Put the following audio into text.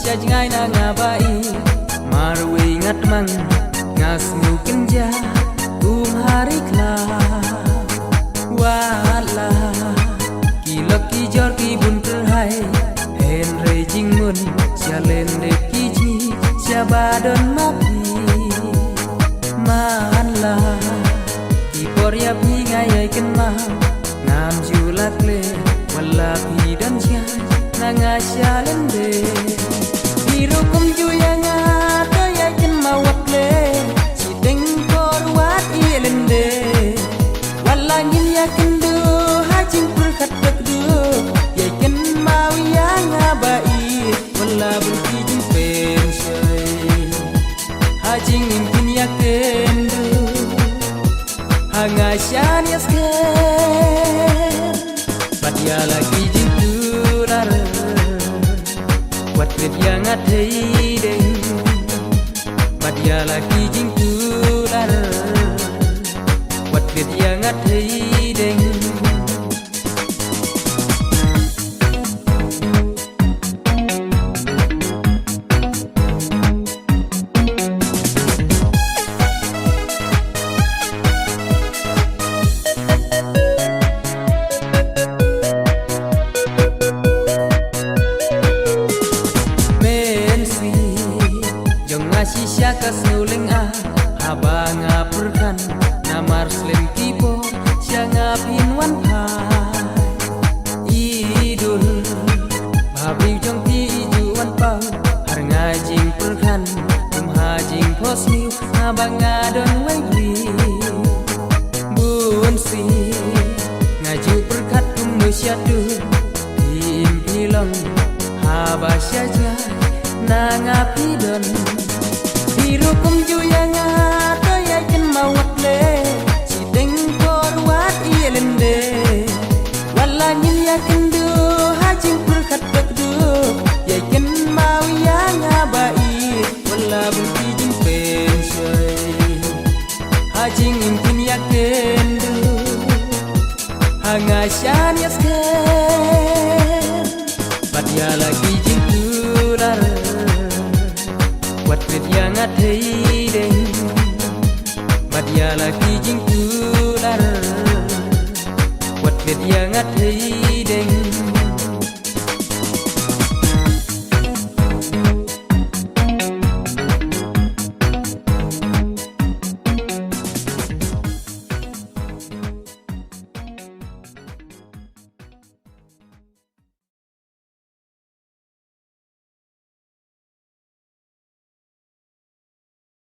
Jai na ngabai marwe ngat mang ngas nukin ja hari kla wala kilok ki jor ki bun terhai hen re jing mun sia len de ki ji sia badon mapi man la ki por ya pi ngai ai ken ma ngam ju lak le wala pi dan sia na nga sia len de Hiro kum ju ya nga to ya ken ma wak le si deng por wat ielen de wala ngin ya ken du ha jing pur khat tak du ya ken ma ya nga ba i wala bu ki jing pen sai ha jing in kin ya ken du ha nga shan ya ske bat ya la ki jing du rar Wat vet yang athei deng Bat ya la ki jing tu dar Wat vet yang athei deng Sisya kasnuling haba ngapurkan namar slem kipo sia ngapin wan pai idul babi jong pi ju wan pau har ngajing purkan hajing posni haba ngadon wai bli bun si ngaju purkat syadu impilong haba syaja nangapi don Hiro kum ju ya nga to ya ken ma wat le si deng por wat ielen de wala ngin ya ken du ha jing pur khat tak du ya ken ma ya nga ba i wala bu ki jing pen sai ha jing in kin ya ken du ha nga shan ya ske bat ya la ki jing du dar Wat vet yang athei deng Bat ya la ki jing tu dar Wat vet yang athei